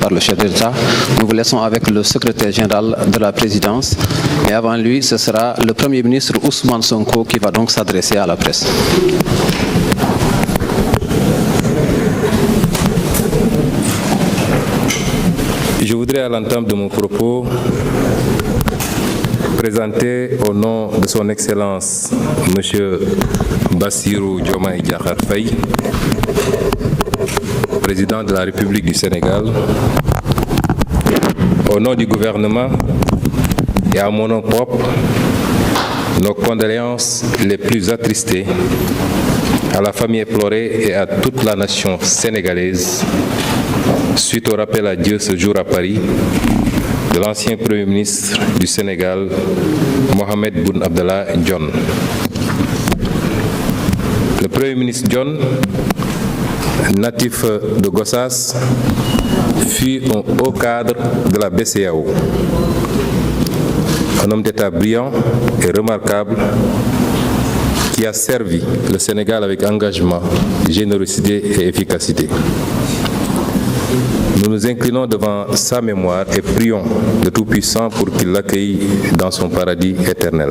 par le chef de l'État. Nous vous laissons avec le secrétaire général de la présidence. Et avant lui, ce sera le Premier ministre Ousmane Sonko qui va donc s'adresser à la presse. Je voudrais à l'entame de mon propos présenter au nom de son Excellence M. Bassirou Diomaye Diakhar Faye, président de la République du Sénégal, au nom du gouvernement et à mon nom propre, nos condoléances les plus attristées à la famille éplorée et à toute la nation sénégalaise suite au rappel à Dieu ce jour à Paris de l'ancien Premier ministre du Sénégal, Mohamed Boun Abdallah Dionne. Le Premier ministre Dionne, natif de Gossas, fut un haut cadre de la BCEAO. Un homme d'État brillant et remarquable qui a servi le Sénégal avec engagement, générosité et efficacité. Nous nous inclinons devant sa mémoire et prions le Tout-Puissant pour qu'il l'accueille dans son paradis éternel.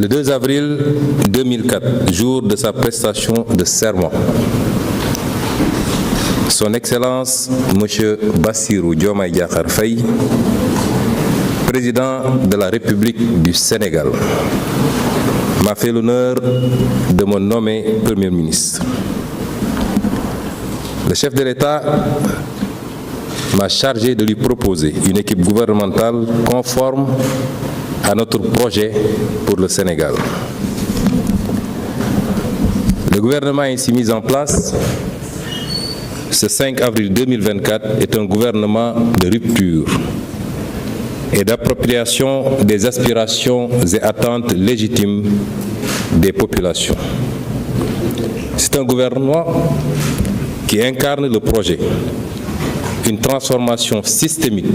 Le 2 avril 2004, jour de sa prestation de serment, Son Excellence M. Bassirou Diomaye Diakhar Faye, président de la République du Sénégal, m'a fait l'honneur de me nommer Premier ministre. Le chef de l'État m'a chargé de lui proposer une équipe gouvernementale conforme à notre projet pour le Sénégal. Le gouvernement ainsi mis en place ce 5 avril 2024 est un gouvernement de rupture et d'appropriation des aspirations et attentes légitimes des populations. C'est un gouvernement qui incarne le projet, une transformation systémique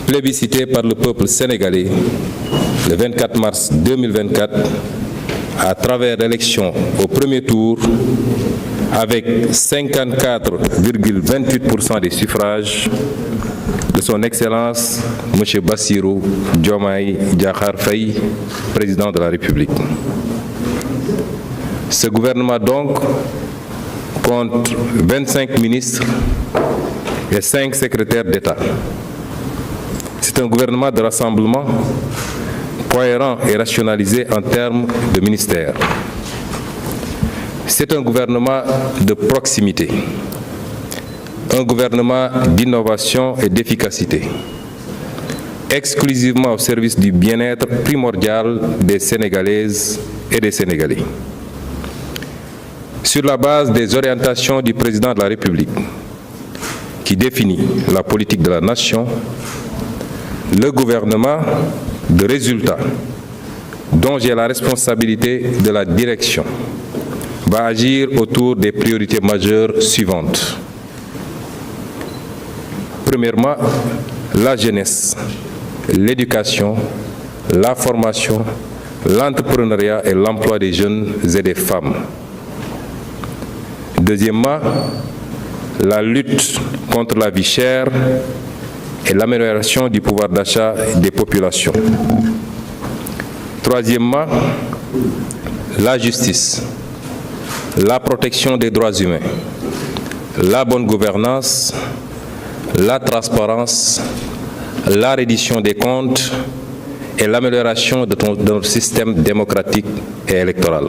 plébiscitée par le peuple sénégalais le 24 mars 2024 à travers l'élection au premier tour avec 54,28% des suffrages de son Excellence M. Bassirou Diomaye Diakhar Faye, président de la République. Ce gouvernement donc compte 25 ministres et 5 secrétaires d'État. C'est un gouvernement de rassemblement cohérent et rationalisé en termes de ministères. C'est un gouvernement de proximité, un gouvernement d'innovation et d'efficacité, exclusivement au service du bien-être primordial des Sénégalaises et des Sénégalais. Sur la base des orientations du président de la République, qui définit la politique de la nation, le gouvernement de résultats, dont j'ai la responsabilité de la direction, va agir autour des priorités majeures suivantes. Premièrement, la jeunesse, l'éducation, la formation, l'entrepreneuriat et l'emploi des jeunes et des femmes. Deuxièmement, la lutte contre la vie chère et l'amélioration du pouvoir d'achat des populations. Troisièmement, la justice, la protection des droits humains, la bonne gouvernance, la transparence, la reddition des comptes et l'amélioration de notre système démocratique et électoral.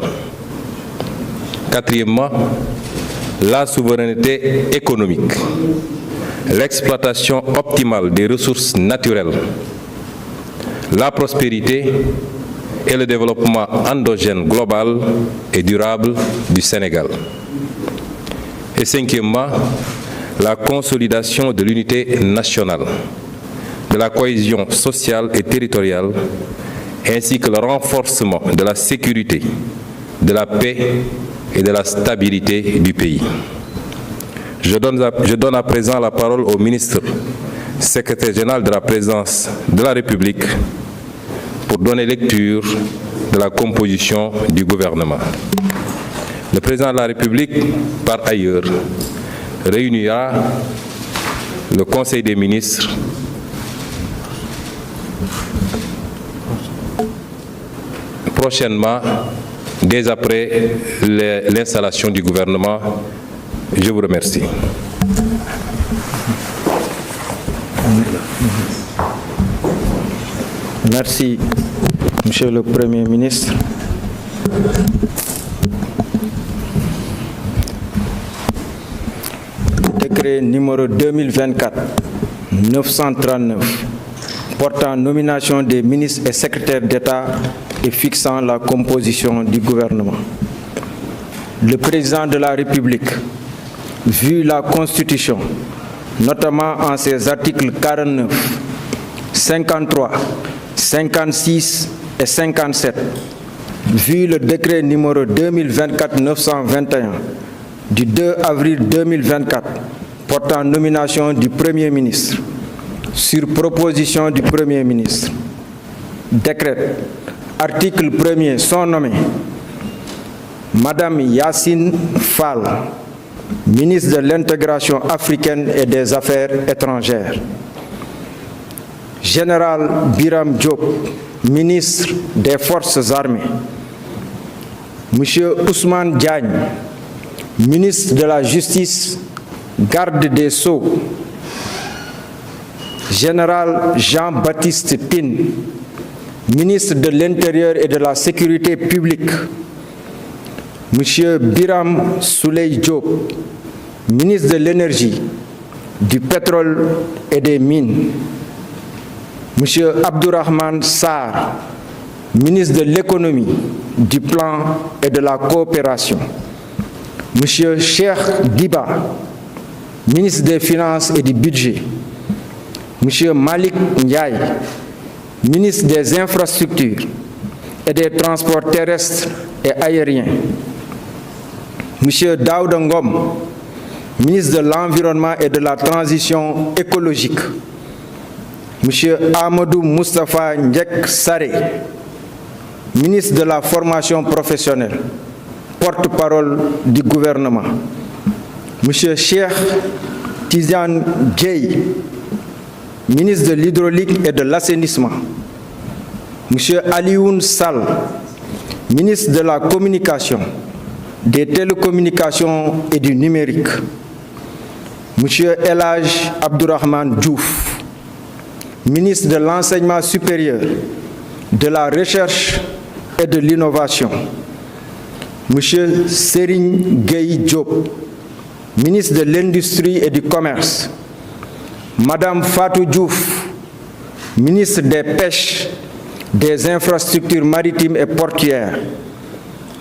Quatrièmement, la souveraineté économique, l'exploitation optimale des ressources naturelles, la prospérité et le développement endogène global et durable du Sénégal. Et cinquièmement, la consolidation de l'unité nationale, de la cohésion sociale et territoriale, ainsi que le renforcement de la sécurité, de la paix et de la stabilité du pays. Je donne à présent la parole au ministre, secrétaire général de la présidence de la République, pour donner lecture de la composition du gouvernement. Le président de la République, par ailleurs, réunira le Conseil des ministres prochainement, dès après l'installation du gouvernement. Je vous remercie. Merci, Monsieur le Premier ministre. Décret numéro 2024-939 portant nomination des ministres et secrétaires d'État et fixant la composition du gouvernement. Le président de la République, vu la Constitution, notamment en ses articles 49, 53, 56 et 57, vu le décret numéro 2024-921 du 2 avril 2024 portant nomination du Premier ministre, sur proposition du Premier ministre, décrète, article 1er, sont nommés Madame Yacine Fall, ministre de l'Intégration africaine et des Affaires étrangères, Général Biram Diop, ministre des Forces armées, Monsieur Ousmane Diagne, ministre de la Justice, garde des Sceaux, Général Jean-Baptiste Tine, ministre de l'Intérieur et de la Sécurité publique, Monsieur Biram Souley Diop, ministre de l'Énergie, du Pétrole et des Mines, Monsieur Abdourahmane Sarr, ministre de l'Économie, du Plan et de la Coopération, Monsieur Cheikh Diba, ministre des Finances et du Budget, Monsieur Malik Ndiaye, ministre des Infrastructures et des Transports terrestres et aériens, Monsieur Daouda Ngom, ministre de l'Environnement et de la Transition écologique, Monsieur Amadou Moustapha Ndiek Saré, ministre de la Formation professionnelle, porte-parole du gouvernement, Monsieur Cheikh Tidiane Dièye, ministre de l'Hydraulique et de l'Assainissement, Monsieur Alioune Sall, ministre de la Communication, des Télécommunications et du Numérique, Monsieur El Hadj Abdourahmane Diouf, ministre de l'Enseignement supérieur, de la Recherche et de l'Innovation, Monsieur Serigne Gueye Diop, ministre de l'Industrie et du Commerce, Madame Fatou Diouf, ministre des Pêches, des Infrastructures maritimes et portuaires,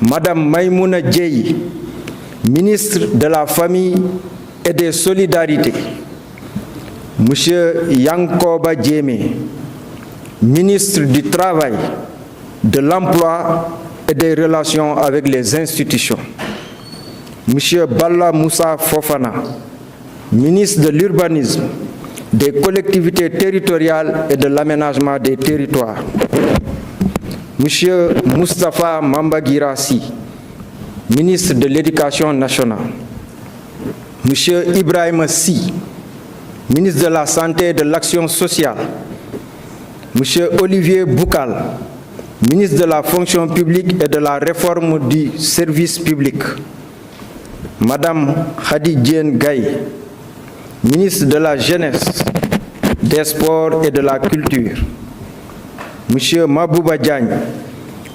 Madame Maïmouna Dièye, ministre de la Famille et des Solidarités, Monsieur Yankoba Diémé, ministre du Travail, de l'Emploi et des Relations avec les institutions, Monsieur Balla Moussa Fofana, ministre de l'Urbanisme, des Collectivités territoriales et de l'Aménagement des territoires, Monsieur Moustapha Mambagirassi, ministre de l'Éducation nationale, Monsieur Ibrahim Sy, ministre de la Santé et de l'Action sociale, Monsieur Olivier Boukal, ministre de la Fonction publique et de la Réforme du service public, Madame Khady Diène Gaye, ministre de la Jeunesse, des Sports et de la Culture, Monsieur Mabouba Diagne,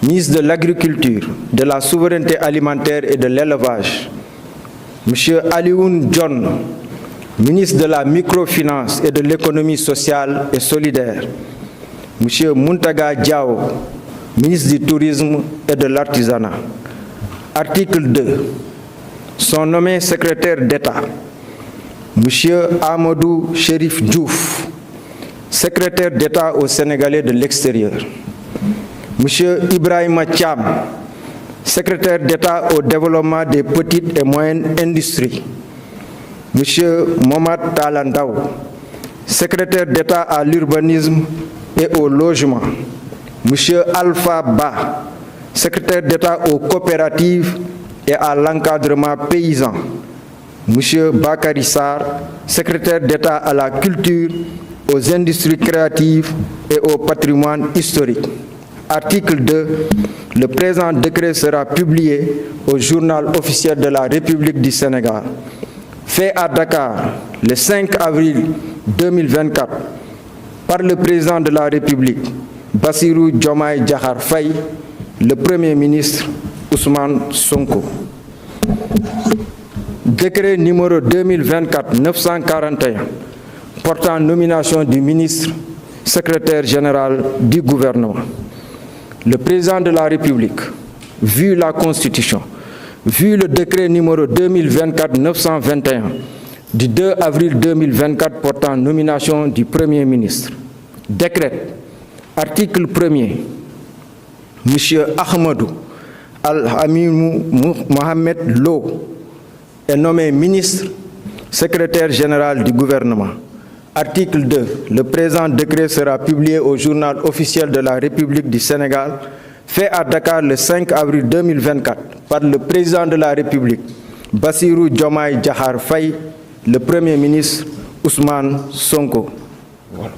ministre de l'Agriculture, de la Souveraineté alimentaire et de l'Élevage, Monsieur Alioune John, ministre de la Microfinance et de l'Économie sociale et solidaire, Monsieur Muntaga Diao, ministre du Tourisme et de l'Artisanat. Article 2. Sont nommés secrétaires d'État Monsieur Amadou Chérif Diouf, secrétaire d'État aux Sénégalais de l'extérieur, Monsieur Ibrahima Thiam, secrétaire d'État au développement des petites et moyennes industries, Monsieur Momad Talandaou, secrétaire d'État à l'urbanisme et au logement, Monsieur Alpha Ba, secrétaire d'État aux coopératives et à l'encadrement paysan, M. Bakary Sarr, secrétaire d'État à la culture, aux industries créatives et au patrimoine historique. Article 2. Le présent décret sera publié au journal officiel de la République du Sénégal. Fait à Dakar le 5 avril 2024 par le président de la République, Bassirou Diomaye Diakhar Faye, le Premier ministre Ousmane Sonko. Décret numéro 2024-941 portant nomination du ministre secrétaire général du gouvernement. Le président de la République, vu la Constitution, vu le décret numéro 2024-921 du 2 avril 2024 portant nomination du Premier ministre, décrète, article 1er, M. Ahmadou Al-Hamimou Mohamed Lo est nommé ministre secrétaire général du gouvernement. Article 2. Le présent décret sera publié au journal officiel de la République du Sénégal, fait à Dakar le 5 avril 2024 par le président de la République, Bassirou Diomaye Diakhar Faye, le Premier ministre Ousmane Sonko. Voilà.